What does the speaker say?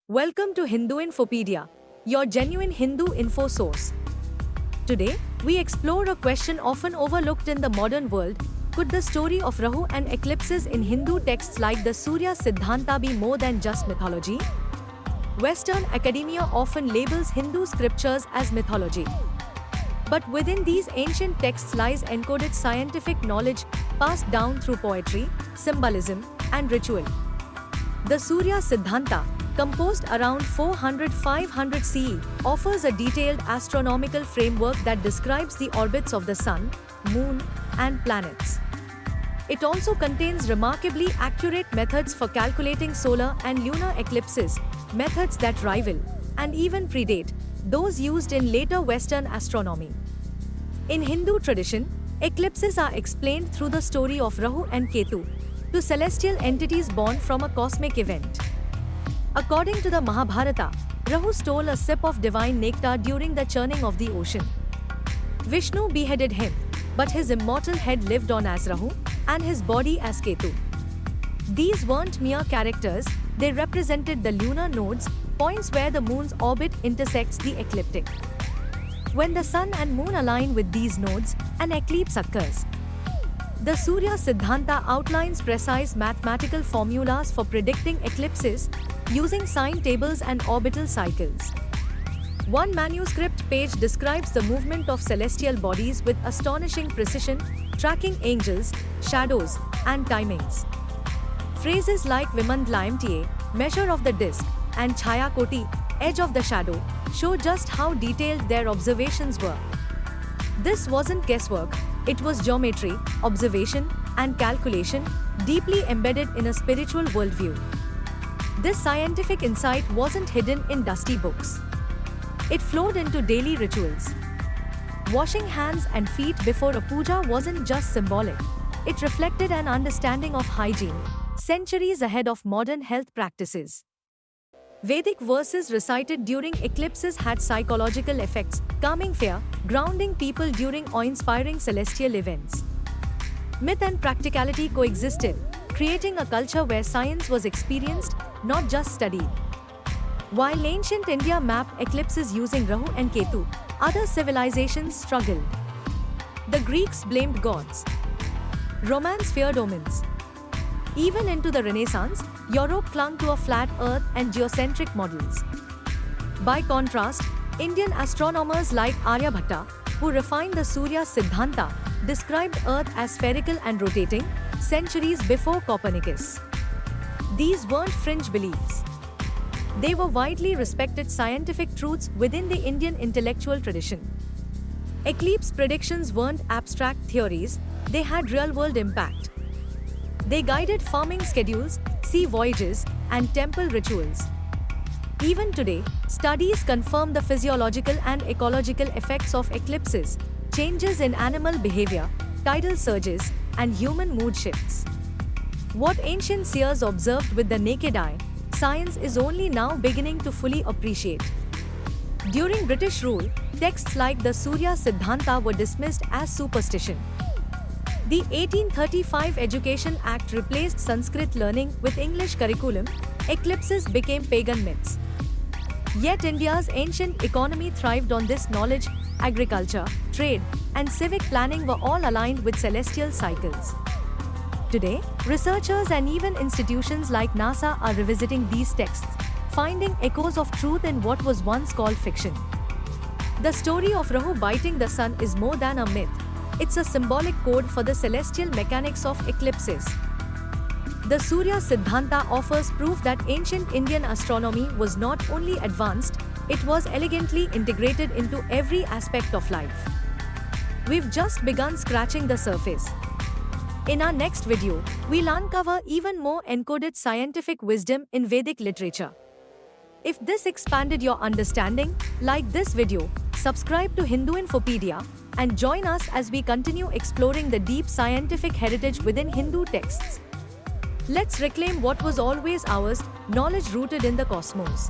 Welcome to Hindu Infopedia, your genuine Hindu info source. Today, we explore a question often overlooked in the modern world. Could the story of Rahu and eclipses in Hindu texts like the Surya Siddhanta be more than just mythology? Western academia often labels Hindu scriptures as mythology. But within these ancient texts lies encoded scientific knowledge passed down through poetry, symbolism, and ritual. The Surya Siddhanta, composed around 400-500 CE, offers a detailed astronomical framework that describes the orbits of the Sun, Moon, and planets. It also contains remarkably accurate methods for calculating solar and lunar eclipses, methods that rival, and even predate, those used in later Western astronomy. In Hindu tradition, eclipses are explained through the story of Rahu and Ketu, two celestial entities born from a cosmic event. According to the Mahabharata, Rahu stole a sip of divine nectar during the churning of the ocean. Vishnu beheaded him, but his immortal head lived on as Rahu, and his body as Ketu. These weren't mere characters, they represented the lunar nodes, points where the moon's orbit intersects the ecliptic. When the sun and moon align with these nodes, an eclipse occurs. The Surya Siddhanta outlines precise mathematical formulas for predicting eclipses, using sign tables and orbital cycles. One manuscript page describes the movement of celestial bodies with astonishing precision, tracking angels, shadows, and timings. Phrases like Vimandlayamtiye, measure of the disk, and Chayakoti, edge of the shadow, show just how detailed their observations were. This wasn't guesswork, it was geometry, observation, and calculation, deeply embedded in a spiritual worldview. This scientific insight wasn't hidden in dusty books. It flowed into daily rituals. Washing hands and feet before a puja wasn't just symbolic, it reflected an understanding of hygiene, centuries ahead of modern health practices. Vedic verses recited during eclipses had psychological effects, calming fear, grounding people during awe-inspiring celestial events. Myth and practicality coexisted, creating a culture where science was experienced, not just studied. While ancient India mapped eclipses using Rahu and Ketu, other civilizations struggled. The Greeks blamed gods. Romans feared omens. Even into the Renaissance, Europe clung to a flat Earth and geocentric models. By contrast, Indian astronomers like Aryabhatta, who refined the Surya Siddhanta, described Earth as spherical and rotating, centuries before Copernicus. These weren't fringe beliefs. They were widely respected scientific truths within the Indian intellectual tradition. Eclipse predictions weren't abstract theories, they had real-world impact. They guided farming schedules, sea voyages, and temple rituals. Even today, studies confirm the physiological and ecological effects of eclipses, changes in animal behavior, tidal surges, and human mood shifts. What ancient seers observed with the naked eye, science is only now beginning to fully appreciate. During British rule, texts like the Surya Siddhanta were dismissed as superstition. The 1835 Education Act replaced Sanskrit learning with English curriculum. Eclipses became pagan myths. Yet India's ancient economy thrived on this knowledge. Agriculture, trade, and civic planning were all aligned with celestial cycles. Today, researchers and even institutions like NASA are revisiting these texts, finding echoes of truth in what was once called fiction. The story of Rahu biting the sun is more than a myth. It's a symbolic code for the celestial mechanics of eclipses. The Surya Siddhanta offers proof that ancient Indian astronomy was not only advanced, it was elegantly integrated into every aspect of life. We've just begun scratching the surface. In our next video, we'll uncover even more encoded scientific wisdom in Vedic literature. If this expanded your understanding, like this video, subscribe to Hindu Infopedia, and join us as we continue exploring the deep scientific heritage within Hindu texts. Let's reclaim what was always ours, knowledge rooted in the cosmos.